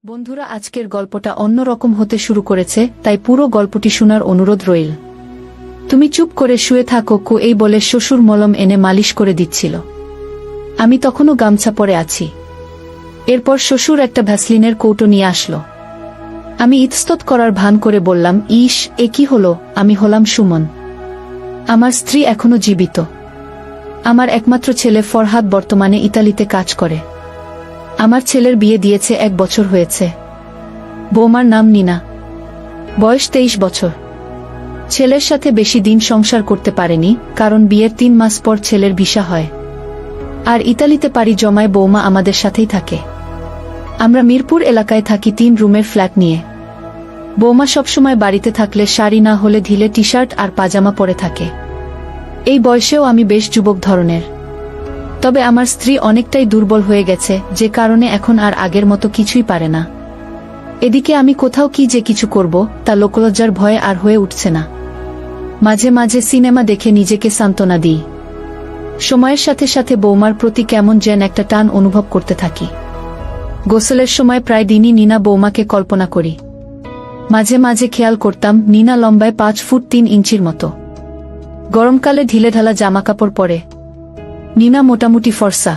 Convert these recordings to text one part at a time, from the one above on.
বন্ধুরা, আজকের গল্পটা অন্যরকম হতে শুরু করেছে, তাই পুরো গল্পটি শোনার অনুরোধ রইল। তুমি চুপ করে শুয়ে থাকো কো, এই বলে শ্বশুর মলম এনে মালিশ করে দিচ্ছিল। আমি তখনও গামছা পরে আছি। এরপর শ্বশুর একটা ভ্যাসলিনের কৌটো নিয়ে আসলো। আমি ইতস্তত করার ভান করে বললাম, ইস, এ কি হলো? আমি হলাম সুমন। আমার স্ত্রী এখনো জীবিত। আমার একমাত্র ছেলে ফরহাদ বর্তমানে ইতালিতে কাজ করে। আমার ছেলের বিয়ে দিয়েছে 1 বছর হয়েছে। বৌমার নাম নীনা, বয়স 23 বছর। ছেলের সাথে বেশি দিন সংসার করতে পারেনি, কারণ বিয়ের 3 মাস পর ছেলের ভিসা হয়। আর ইতালিতে পাড়ি জমায় বৌমা আমাদের সাথেই থাকে। আমরা মিরপুর এলাকায় থাকি 3 রুমের ফ্ল্যাট নিয়ে। বৌমা সবসময় বাড়িতে থাকলে শাড়ি না হলে ঢিলে টি শার্ট আর পাজামা পরে থাকে। এই বয়সেও আমি বেশ যুবক ধরনের। তবে আমার স্ত্রী অনেকটাই দুর্বল হয়ে গেছে, যে কারণে এখন আর আগের মতো কিছুই পারে না। এদিকে আমি কোথাও কি যে কিছু করব, তা লোকলজ্জার ভয়ে আর হয়ে উঠছে না। মাঝে মাঝে সিনেমা দেখে নিজেকে সান্ত্বনা দিই। সময়ের সাথে সাথে বৌমার প্রতি কেমন যেন একটা টান অনুভব করতে থাকি। গোসলের সময় প্রায় দিনই নীনা বৌমাকে কল্পনা করি। মাঝে মাঝে খেয়াল করতাম, নীনা লম্বায় 5 ফুট 3 ইঞ্চির মতো। গরমকালে ঢিলেঢালা জামাকাপড় পরে। নীনা মোটামুটি ফর্সা।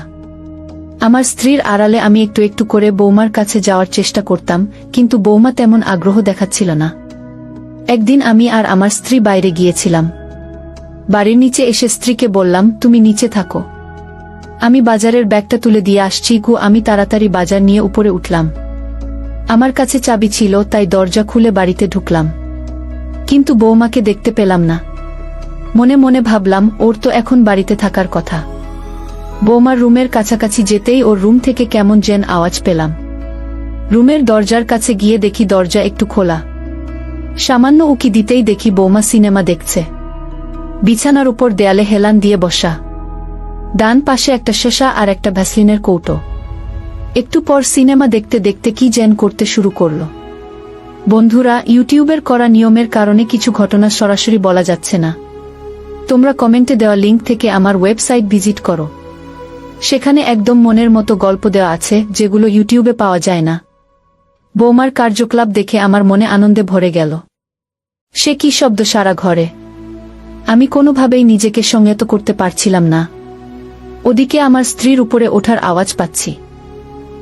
আমার স্ত্রীর আড়ালে আমি একটু একটু করে বৌমার কাছে যাওয়ার চেষ্টা করতাম, কিন্তু বৌমা তেমন আগ্রহ দেখাচ্ছিল না। একদিন আমি আর আমার স্ত্রী বাইরে গিয়েছিলাম। বাড়ির নিচে এসে স্ত্রীকে বললাম, তুমি নিচে থাকো, আমি বাজারের ব্যাগটা তুলে দিয়ে আসছি গো। আমি তাড়াতাড়ি বাজার নিয়ে উপরে উঠলাম। আমার কাছে চাবি ছিল, তাই দরজা খুলে বাড়িতে ঢুকলাম। কিন্তু বৌমাকে দেখতে পেলাম না। মনে মনে ভাবলাম, ওর তো এখন বাড়িতে থাকার কথা। বৌমার রুমের কাছাকাছি যেতেই ওর রুম থেকে কেমন যেন আওয়াজ পেলাম। রুমের দরজার কাছে গিয়ে দেখি দরজা একটু খোলা। সামান্য উকি দিতেই দেখি বৌমা সিনেমা দেখছে। বিছানার উপর দেয়ালে হেলান দিয়ে বসা। ডান পাশে একটা শসা আর একটা ভ্যাসলিনের কৌটো। একটু পর সিনেমা দেখতে দেখতে কি যেন করতে শুরু করল। বন্ধুরা, ইউটিউবের করা নিয়মের কারণে কিছু ঘটনা সরাসরি বলা যাচ্ছে না। তোমরা কমেন্টে দেওয়া লিংক থেকে আমার ওয়েবসাইট ভিজিট করো। সেখানে একদম মনের মতো গল্প দেওয়া আছে, যেগুলো ইউটিউবে পাওয়া যায় না। বৌমার কার্যকলাপ দেখে আমার মনে আনন্দে ভরে গেল। সে কি শব্দ সারা ঘরে! আমি কোনোভাবেই নিজেকে সংযত করতে পারছিলাম না। ওদিকে আমার স্ত্রীর উপরে ওঠার আওয়াজ পাচ্ছি।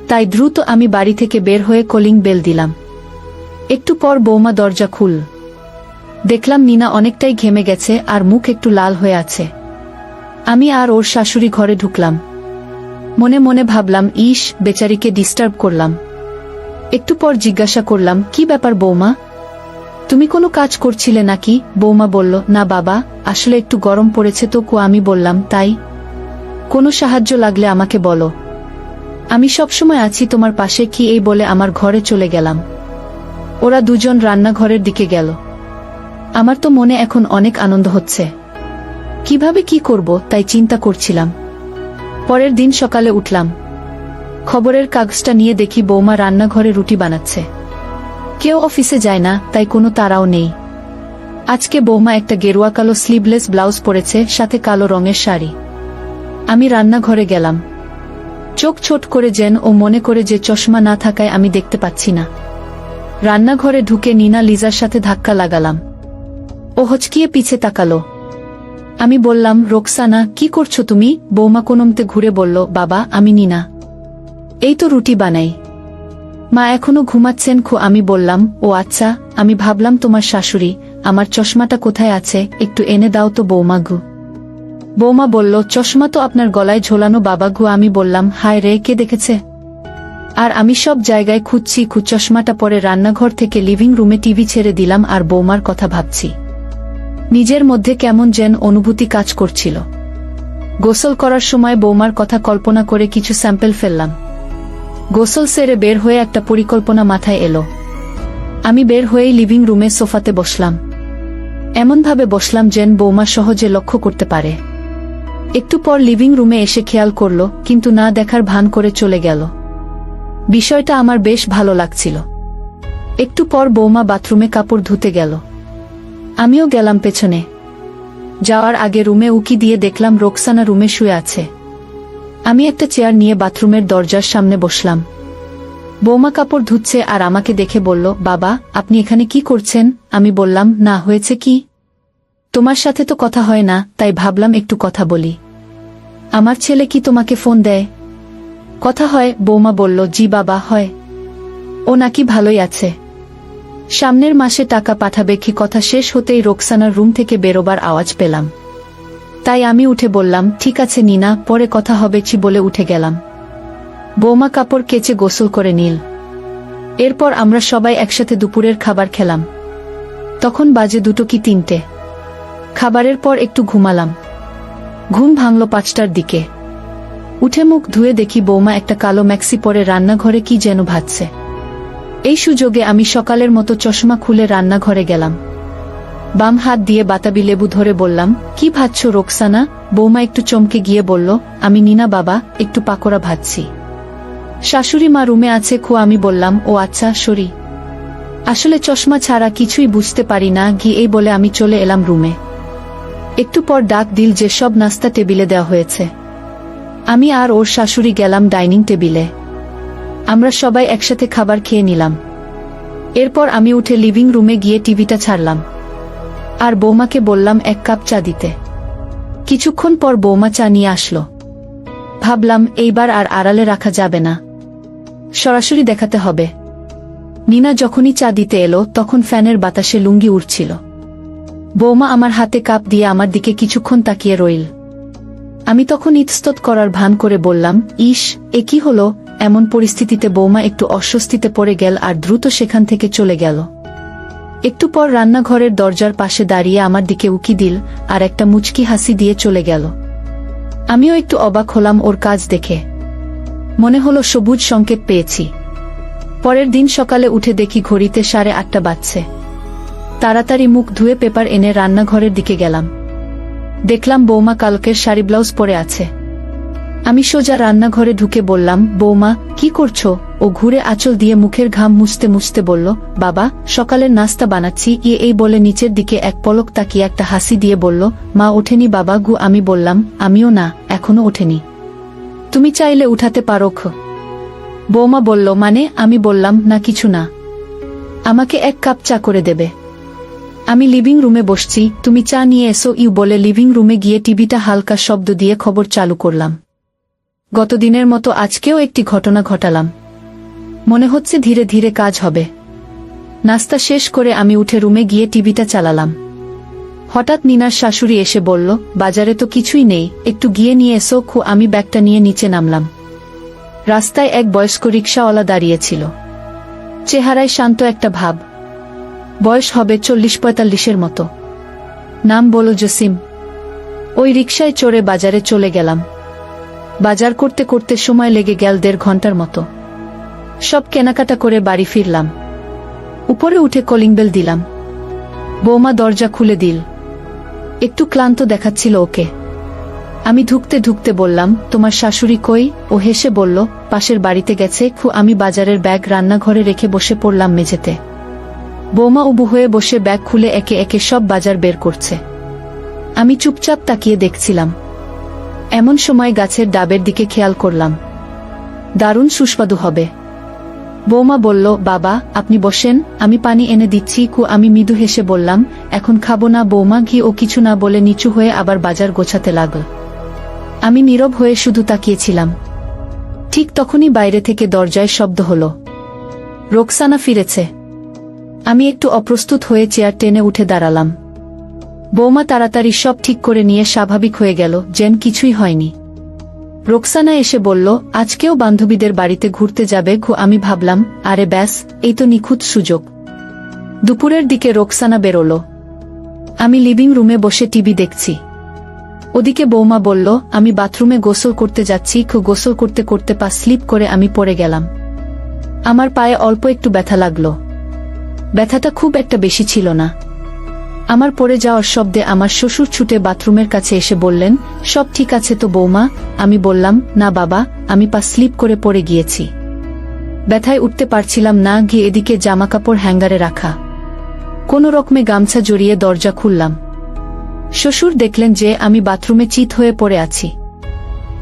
তাই দ্রুত আমি বাড়ি থেকে বের হয়ে কলিং বেল দিলাম। একটু পর বৌমা দরজা খুল। দেখলাম নীনা অনেকটাই ঘেমে গেছে আর মুখ একটু লাল হয়ে আছে। আমি আর ওর শাশুড়ি ঘরে ঢুকলাম। মনে মনে ভাবলাম, ইস, বেচারিকে ডিস্টার্ব করলাম। একটু পর জিজ্ঞাসা করলাম, কি ব্যাপার বৌমা, তুমি কোনো কাজ করছিলে নাকি? বৌমা বলল, না বাবা, আসলে একটু গরম পড়েছে তো কো। আমি বললাম, তাই? কোনো সাহায্য লাগলে আমাকে বলো, আমি সবসময় আছি তোমার পাশে। কি এই বলে আমার ঘরে চলে গেলাম। ওরা দুজন রান্নাঘরের দিকে গেল। আমার তো মনে এখন অনেক আনন্দ হচ্ছে। কিভাবে কি করব তাই চিন্তা করছিলাম। পরের দিন সকালে উঠলাম। খবরের কাগজটা নিয়ে দেখি বৌমা রান্নাঘরে রুটি বানাচ্ছে। কেউ অফিসে যায় না, তাই কোনো তাড়াও নেই। আজকে বৌমা একটা গেরুয়া কালো স্লিভলেস ব্লাউজ পরেছে, সাথে কালো রঙের শাড়ি। আমি রান্নাঘরে গেলাম। চোখ ছোট করে যেন ও মনে করে যে চশমা না থাকায় আমি দেখতে পাচ্ছি না। রান্নাঘরে ঢুকে নীনা লিজার সাথে ধাক্কা লাগালাম। ও হচকিয়ে পিছে তাকালো। আমি বললাম, রোকসানা, কি করছো তুমি? বৌমা কোনমতে ঘুরে বলল, বাবা, আমি নীনা, এই তো রুটি বানাই। মা এখনো ঘুমাচ্ছেন খো। আমি বললাম, ও আচ্ছা, আমি ভাবলাম তোমার শাশুড়ি। আমার চশমাটা কোথায় আছে, একটু এনে দাও তো বৌমা গু। বৌমা বলল, চশমা তো আপনার গলায় ঝোলানো বাবা গু। আমি বললাম, হায় রে, কে দেখেছে? আর আমি সব জায়গায় খুঁজছি। চশমাটা পরে রান্নাঘর থেকে লিভিং রুমে টিভি ছেড়ে দিলাম আর বৌমার কথা ভাবছি। নিজের মধ্যে কেমন যেন অনুভূতি কাজ করছিল। গোসল করার সময় বৌমার কথা কল্পনা করে কিছু স্যাম্পল ফেললাম। গোসল সেরে বের হয়ে একটা পরিকল্পনা মাথায় এলো। আমি বের হয়েই লিভিং রুমে সোফাতে বসলাম। এমনভাবে বসলাম যেন বৌমা সহজে লক্ষ্য করতে পারে। একটু পর লিভিং রুমে এসে খেয়াল করল, কিন্তু না দেখার ভান করে চলে গেল। বিষয়টা আমার বেশ ভালো লাগছিল। একটু পর বৌমা বাথরুমে কাপড় ধুতে গেল। আমিও গেলাম পেছনে। যাওয়ার আগে রুমে উকি দিয়ে দেখলাম রোকসানা রুমে শুয়ে আছে। আমি একটা চেয়ার নিয়ে বাথরুমের দরজার সামনে বসলাম। বৌমা কাপড় ধুচ্ছে আর আমাকে দেখে বলল, বাবা আপনি এখানে কি করছেন? আমি বললাম, না হয়েছে কি? তোমার সাথে তো কথা হয় না, তাই ভাবলাম একটু কথা বলি। আমার ছেলে কি তোমাকে ফোন দেয়? কথা হয়। বৌমা বলল, জি বাবা হয়। ও নাকি ভালোই আছে, সামনের মাসে টাকা পাঠাবে কি। কথা শেষ হতেই রোকসানার রুম থেকে বেরোবার আওয়াজ পেলাম, তাই আমি উঠে বললাম, ঠিক আছে নিনা, পরে কথা হবে ছি বলে উঠে গেলাম। বৌমা কাপড় কেচে গোসল করে নিল। এরপর আমরা সবাই একসাথে দুপুরের খাবার খেলাম। তখন বাজে 2 কি 3টে। খাবারের পর একটু ঘুমালাম। ঘুম ভাঙল 5টার দিকে। উঠে মুখ ধুয়ে দেখি বৌমা একটা কালো ম্যাক্সি পরে রান্নাঘরে কি যেন ভাজছে। এই সুযোগে আমি সকালের মতো চশমা খুলে রান্নাঘরে গেলাম। বাম হাত দিয়ে বাতাবি লেবু ধরে বললাম, কি ভাজছ রোকসানা? বৌমা একটু চমকে গিয়ে বলল, আমি নিনা বাবা, একটু পাকোড়া ভাজছি। শাশুড়ি মা রুমে আছে খু। আমি বললাম, ও আচ্ছা সরি, আসলে চশমা ছাড়া কিছুই বুঝতে পারি না এই বলে আমি চলে এলাম রুমে। একটু পর ডাক দিল যে সব নাস্তা টেবিলে দেওয়া হয়েছে। আমি আর ওর শাশুড়ি গেলাম ডাইনিং টেবিলে। আমরা সবাই একসাথে খাবার খেয়ে নিলাম। এরপর আমি উঠে লিভিং রুমে গিয়ে টিভিটা ছাড়লাম আর বৌমাকে বললাম 1 কাপ চা দিতে। কিছুক্ষণ পর বৌমা চা নিয়ে আসলো। ভাবলাম এইবার আর আড়ালে রাখা যাবে না, সরাসরি দেখাতে হবে। নিনা যখনই চা দিতে এলো তখন ফ্যানের বাতাসে লুঙ্গি উড়ছিল। বৌমা আমার হাতে কাপ দিয়ে আমার দিকে কিছুক্ষণ তাকিয়ে রইল। আমি তখন ইতস্তত করার ভান করে বললাম, ইস, এ কি হলো? এমন পরিস্থিতিতে বৌমা একটু অস্বস্তিতে পড়ে গেল আর দ্রুত সেখান থেকে চলে গেল। একটু পর রান্নাঘরের দরজার পাশে দাঁড়িয়ে আমার দিকে উকি দিল আর একটা মুচকি হাসি দিয়ে চলে গেল। আমিও একটু অবাক হলাম ওর কাজ দেখে। মনে হলো সবুজ সংকেত পেয়েছি। পরের দিন সকালে উঠে দেখি ঘড়িতে 8:30 বাজছে। তাড়াতাড়ি মুখ ধুয়ে পেপার এনে রান্নাঘরের দিকে গেলাম। দেখলাম বৌমা কালকের শাড়ি ব্লাউজ পরে আছে। আমি সোজা রান্নাঘরে ঢুকে বললাম, বৌমা কি করছো? ও ঘুরে আঁচল দিয়ে মুখের ঘাম মুছতে মুছতে বলল, বাবা সকালের নাস্তা বানাচ্ছি। এই বলে নিচের দিকে এক পলক তাকিয়ে একটা হাসি দিয়ে বলল, মা ওঠেনি বাবা গু। আমি বললাম, আমিও না, এখনো ওঠেনি, তুমি চাইলে উঠাতে পারো। বৌমা বলল, মানে? আমি বললাম, না কিছু না, আমাকে 1 কাপ চা করে দেবে। আমি লিভিং রুমে বসছি, তুমি চা নিয়ে এসো বলে লিভিং রুমে গিয়ে টিভিটা হালকা শব্দ দিয়ে খবর চালু করলাম। গতদিনের মতো আজকেও একটি ঘটনা ঘটালাম। মনে হচ্ছে ধীরে ধীরে কাজ হবে। নাস্তা শেষ করে আমি উঠে রুমে গিয়ে টিভিটা চালালাম। হঠাৎ নিনার শাশুড়ি এসে বলল, বাজারে তো কিছুই নেই, একটু গিয়ে নিয়ে এসো। আমি ব্যাগটা নিয়ে নিচে নামলাম। রাস্তায় এক বয়স্ক রিকশাওয়ালা দাঁড়িয়েছিল। চেহারায় শান্ত একটা ভাব। বয়স হবে 40-45 মতো। নাম বলো জসিম। ওই রিকশায় চড়ে বাজারে চলে গেলাম। বাজার করতে করতে সময় লেগে গেল 1.5 ঘন্টার মতো। সব কেনাকাটা করে বাড়ি ফিরলাম। উপরে উঠে কলিং বেল দিলাম। বৌমা দরজা খুলে দিল। একটু ক্লান্ত দেখাচ্ছিল ওকে। আমি ঢুকতে ঢুকতে বললাম, তোমার শাশুড়ি কই? ও হেসে বলল, পাশের বাড়িতে গেছে। আমি বাজারের ব্যাগ রান্নাঘরে রেখে বসে পড়লাম মেঝেতে। বৌমা উবু হয়ে বসে ব্যাগ খুলে একে একে সব বাজার বের করছে। আমি চুপচাপ তাকিয়ে দেখছিলাম। এমন সময় গাছের ডাবের দিকে খেয়াল করলাম। দারুণ সুস্বাদু হবে। বৌমা বলল, বাবা আপনি বসেন, আমি পানি এনে দিচ্ছি। আমি মৃদু হেসে বললাম, এখন খাবো না বৌমা। ও কিছু না বলে নিচু হয়ে আবার বাজার গোছাতে লাগল। আমি নীরব হয়ে শুধু তাকিয়েছিলাম। ঠিক তখনই বাইরে থেকে দরজায় শব্দ হলো। রোকসানা ফিরেছে। আমি একটু অপ্রস্তুত হয়ে চেয়ার টেনে উঠে দাঁড়ালাম। বৌমা তাড়াতাড়ি সব ঠিক করে নিয়ে স্বাভাবিক হয়ে গেল, যেন কিছুই হয়নি। রোকসানা এসে বলল, আজকেও বান্ধবীদের বাড়িতে ঘুরতে যাবে। আমি ভাবলাম, আরে ব্যাস, এই তো নিখুঁত সুযোগ। দুপুরের দিকে রোকসানা বেরোল। আমি লিভিং রুমে বসে টিভি দেখছি। ওদিকে বৌমা বলল, আমি বাথরুমে গোসল করতে যাচ্ছি। গোসল করতে করতে পা স্লিপ করে আমি পড়ে গেলাম। আমার পায়ে অল্প একটু ব্যথা লাগলো। ব্যথাটা খুব একটা বেশি ছিল না। আমার পড়ে যাওয়ার শব্দে আমার শ্বশুর ছুটে বাথরুমের কাছে এসে বললেন, সব ঠিক আছে তো বৌমা? আমি বললাম, না বাবা, আমি পা স্লিপ করে পড়ে গিয়েছি, ব্যথায় উঠতে পারছিলাম না। এদিকে জামাকাপড় হ্যাঙ্গারে রাখা। কোনো রকমে গামছা জড়িয়ে দরজা খুললাম। শ্বশুর দেখলেন যে আমি বাথরুমে চিত হয়ে পড়ে আছি।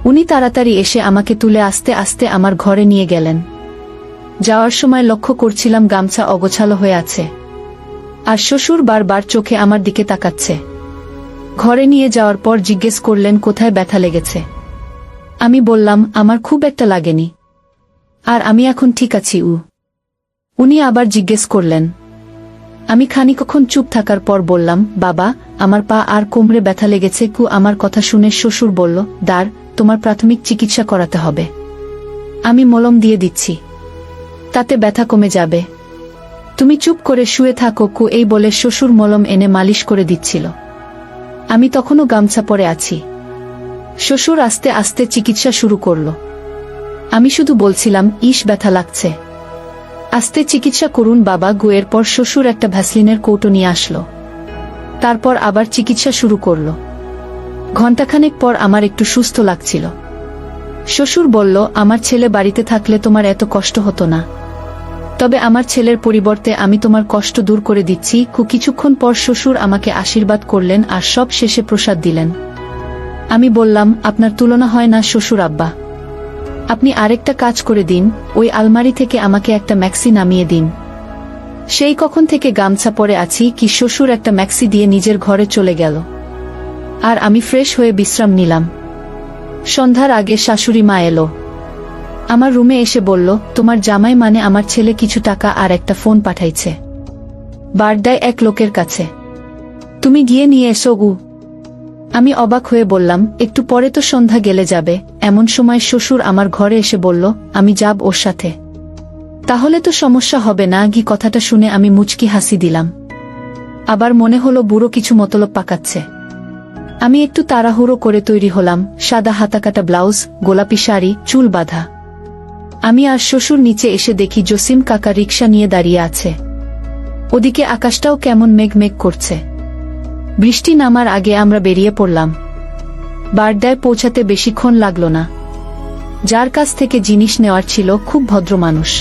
উনি তাড়াতাড়ি এসে আমাকে তুলে আস্তে আস্তে আমার ঘরে নিয়ে গেলেন। যাওয়ার সময় লক্ষ্য করছিলাম গামছা অগোছালো হয়ে আছে, আর শ্বশুর বারবার চোখে আমার দিকে তাকাচ্ছে। ঘরে নিয়ে যাওয়ার পর জিজ্ঞেস করলেন কোথায় ব্যথা লেগেছে। আমি বললাম আমার খুব একটা লাগেনি, আর আমি এখন ঠিক আছি। উনি আবার জিজ্ঞেস করলেন। আমি খানিকক্ষণ চুপ থাকার পর বললাম, বাবা, আমার পা আর কোমরে ব্যথা লেগেছে। আমার কথা শুনে শ্বশুর বলল, দাঁড়, তোমার প্রাথমিক চিকিৎসা করাতে হবে। আমি মলম দিয়ে দিচ্ছি, তাতে ব্যথা কমে যাবে। তুমি চুপ করে শুয়ে থাকো। এই বলে শ্বশুর মলম এনে মালিশ করে দিচ্ছিল। আমি তখনও গামছা পরে আছি। শ্বশুর আস্তে আস্তে চিকিৎসা শুরু করল। আমি শুধু বলছিলাম, ইস, ব্যথা লাগছে, আস্তে চিকিৎসা করুন বাবা। এরপর শ্বশুর একটা ভ্যাসলিনের কৌটো নিয়ে আসলো। তারপর আবার চিকিৎসা শুরু করল। ঘণ্টাখানেক পর আমার একটু সুস্থ লাগছিল। শ্বশুর বলল, আমার ছেলে বাড়িতে থাকলে তোমার এত কষ্ট হতো না, তবে আমার ছেলের পরিবর্তে আমি তোমার কষ্ট দূর করে দিচ্ছি। কিছুক্ষণ পর শ্বশুর আমাকে আশীর্বাদ করলেন আর সব শেষে প্রসাদ দিলেন। আমি বললাম, আপনার তুলনা হয় না শ্বশুর আব্বা, আপনি আরেকটা কাজ করে দিন, ওই আলমারি থেকে আমাকে একটা ম্যাক্সি নামিয়ে দিন। সেই কখন থেকে গামছা পরে আছি শ্বশুর একটা ম্যাক্সি দিয়ে নিজের ঘরে চলে গেল, আর আমি ফ্রেশ হয়ে বিশ্রাম নিলাম। সন্ধ্যার আগে শাশুড়ি মা এলো। আমার রুমে এসে বলল, তোমার জামাই মানে আমার ছেলে কিছু টাকা আর একটা ফোন পাঠাইছে বারদায় এক লোকের কাছে, তুমি গিয়ে নিয়ে এসো। আমি অবাক হয়ে বললাম, একটু পরে তো সন্ধ্যা গেলে যাবে। এমন সময় শ্বশুর আমার ঘরে এসে বলল, আমি যাব ওর সাথে। তাহলে তো সমস্যা হবে না। কথাটা শুনে আমি মুচকি হাসি দিলাম। আবার মনে হলো বুড়ো কিছু মতলব পাকাচ্ছে। আমি একটু তাড়াহুড়ো করে তৈরি হলাম, সাদা হাতাকাটা ব্লাউজ, গোলাপি শাড়ি, চুল বাঁধা। আমি আর শ্বশুর নিচে এসে দেখি জসিম কাকা রিকশা নিয়ে দাঁড়িয়ে আছে। ওদিকে আকাশটাও কেমন মেঘ মেঘ করছে। বৃষ্টি নামার আগে আমরা বেরিয়ে পড়লাম। বারদায় পৌঁছাতে বেশিক্ষণ লাগলো না। যার কাছ থেকে জিনিস নেওয়ার ছিল খুব ভদ্র মানুষ,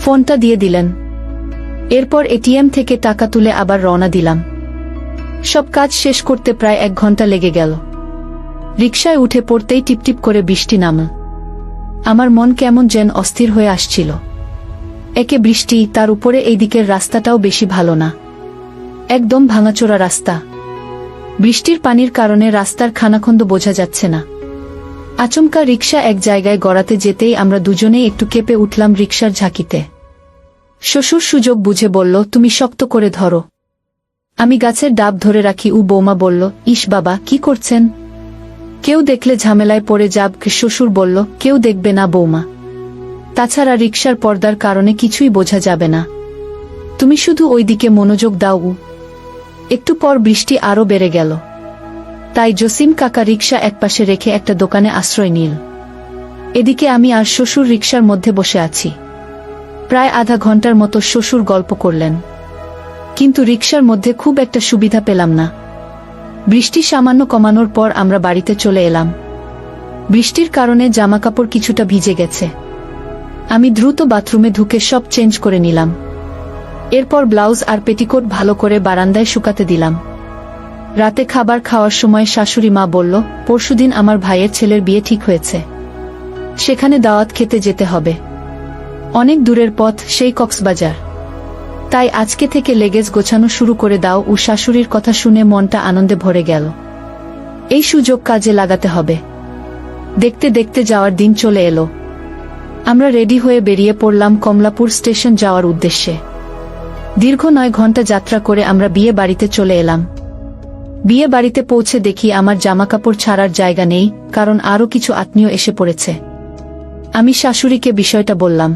ফোনটা দিয়ে দিলেন। এরপর এটিএম থেকে টাকা তুলে আবার রওনা দিলাম। সব কাজ শেষ করতে প্রায় 1 ঘন্টা লেগে গেল। রিকশায় উঠে পড়তেই টিপটিপ করে বৃষ্টি নামল। আমার মন কেমন যেন অস্থির হয়ে আসছিল। একে বৃষ্টি, তার উপরে এই দিকের রাস্তাটাও বেশি ভালো না, একদম ভাঙাচোরা রাস্তা। বৃষ্টির পানির কারণে রাস্তার খানাখন্দ বোঝা যাচ্ছে না। আচমকা রিকশা এক জায়গায় গড়াতে যেতেই আমরা দুজনেই একটু কেঁপে উঠলাম রিকশার ঝাঁকিতে। শ্বশুর সুযোগ বুঝে বলল, তুমি শক্ত করে ধরো। আমি গাছের ডাব ধরে রাখি। বৌমা বলল, ইস বাবা, কি করছেন? কেউ দেখলে ঝামেলায় পড়ে যাব। শ্বশুর বলল, কেউ দেখবে না বৌমা, তাছাড়া রিকশার পর্দার কারণে কিছুই বোঝা যাবে না, তুমি শুধু ওই দিকে মনোযোগ দাও। একটু পর বৃষ্টি আরো বেড়ে গেল, তাই জসিম কাকা রিকশা একপাশে রেখে একটা দোকানে আশ্রয় নিল। এদিকে আমি আর শ্বশুর রিকশার মধ্যে বসে আছি। প্রায় আধা ঘন্টার মতো শ্বশুর গল্প করলেন, কিন্তু রিকশার মধ্যে খুব একটা সুবিধা পেলাম না। বৃষ্টি সামান্য কমানোর পর আমরা বাড়িতে চলে এলাম। বৃষ্টির কারণে জামাকাপড় কিছুটা ভিজে গেছে। আমি দ্রুত বাথরুমে ঢুকে সব চেঞ্জ করে নিলাম। এরপর ব্লাউজ আর পেটিকোট ভালো করে বারান্দায় শুকাতে দিলাম। রাতে খাবার খাওয়ার সময় শাশুড়ি মা বলল, পরশুদিন আমার ভাইয়ের ছেলের বিয়ে ঠিক হয়েছে, সেখানে দাওয়াত খেতে যেতে হবে। অনেক দূরের পথ, সেই কক্সবাজার, তাই আজকে থেকে লেগেজ গোছানো শুরু করে দাও। শাশুড়ির কথা শুনে মনটা আনন্দে ভরে গেল। এই সুযোগ কাজে লাগাতে হবে। দেখতে দেখতে যাওয়ার দিন চলে এলো। আমরা রেডি হয়ে বেরিয়ে পড়লাম কমলাপুর স্টেশন যাওয়ার উদ্দেশ্যে। দীর্ঘ 9 ঘন্টা যাত্রা করে আমরা বিয়ে বাড়িতে চলে এলাম। বিয়ে বাড়িতে পৌঁছে দেখি আমার জামাকাপড় ছাড়ার জায়গা নেই, কারণ আরও কিছু আত্মীয় এসে পড়েছে। আমি শাশুড়িকে বিষয়টা বললাম।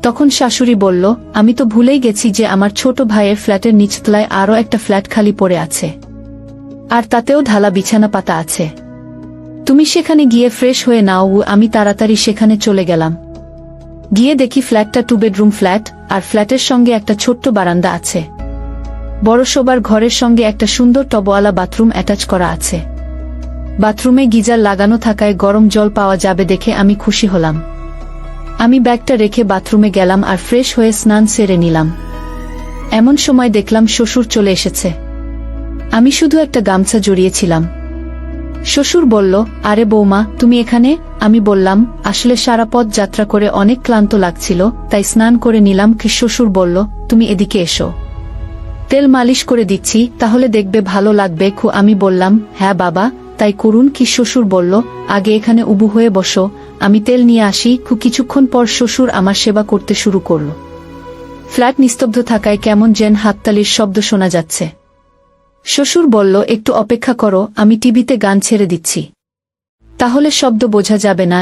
তখন শাশুড়ি বলল, আমি তো ভুলেই গেছি যে আমার ছোট ভাইয়ের ফ্ল্যাটের নিচতলায় আরও একটা ফ্ল্যাট খালি পড়ে আছে, আর তাতেও ঢালা বিছানা পাতা আছে। তুমি সেখানে গিয়ে ফ্রেশ হয়ে নাও। আমি তাড়াতাড়ি সেখানে চলে গেলাম। গিয়ে দেখি ফ্ল্যাটটা 2 বেডরুম ফ্ল্যাট, আর ফ্ল্যাটের সঙ্গে একটা ছোট্ট বারান্দা আছে। বড় শোবার ঘরের সঙ্গে একটা সুন্দর টবওয়ালা বাথরুম অ্যাটাচ করা আছে। বাথরুমে গিজার লাগানো থাকায় গরম জল পাওয়া যাবে দেখে আমি খুশি হলাম। আমি ব্যাগটা রেখে বাথরুমে গেলাম আর ফ্রেশ হয়ে স্নান সেরে নিলাম। এমন সময় দেখলাম শ্বশুর চলে এসেছে। আমি শুধু একটা গামছা জড়িয়েছিলাম। শ্বশুর বলল, আরে বৌমা, তুমি এখানে? আমি বললাম, আসলে সারা পথ যাত্রা করে অনেক ক্লান্ত লাগছিল, তাই স্নান করে নিলাম। কি শ্বশুর বলল, তুমি এদিকে এসো, তেল মালিশ করে দিচ্ছি, তাহলে দেখবে ভালো লাগবে। আমি বললাম, হ্যাঁ বাবা, তাই করুন। কি শ্বশুর বলল, আগে এখানে উবু হয়ে বসো, আমি তেল নিয়ে আসি। কিছুক্ষণ পর শ্বশুর আমার সেবা করতে শুরু করল। ফ্ল্যাট নিস্তব্ধ থাকায় কেমন যেন হাততালির শব্দ শোনা যাচ্ছে। শ্বশুর বলল, একটু অপেক্ষা করো, আমি টিভিতে গান ছেড়ে দিচ্ছি, তাহলে শব্দ বোঝা যাবে না।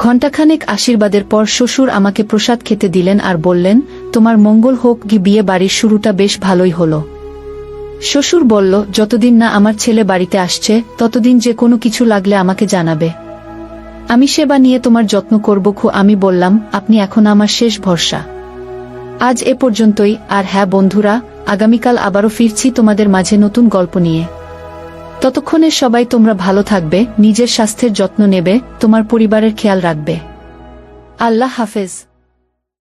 ঘণ্টাখানেক আশীর্বাদের পর শ্বশুর আমাকে প্রসাদ খেতে দিলেন আর বললেন, তোমার মঙ্গল হোক। বিয়ে বাড়ির শুরুটা বেশ ভালোই হলো। শ্বশুর বলল, যতদিন না আমার ছেলে বাড়িতে আসছে ততদিন যে কোনো কিছু লাগলে আমাকে জানাবে, আমি সেবা নিয়ে তোমার যত্ন করব। আমি বললাম, আপনি এখন আমার শেষ ভরসা। আজ এ পর্যন্তই। আর হ্যাঁ বন্ধুরা, আগামীকাল আবারও ফিরছি তোমাদের মাঝে নতুন গল্প নিয়ে। ততক্ষণে সবাই তোমরা ভালো থাকবে, নিজের স্বাস্থ্যের যত্ন নেবে, তোমার পরিবারের খেয়াল রাখবে। আল্লাহ হাফেজ।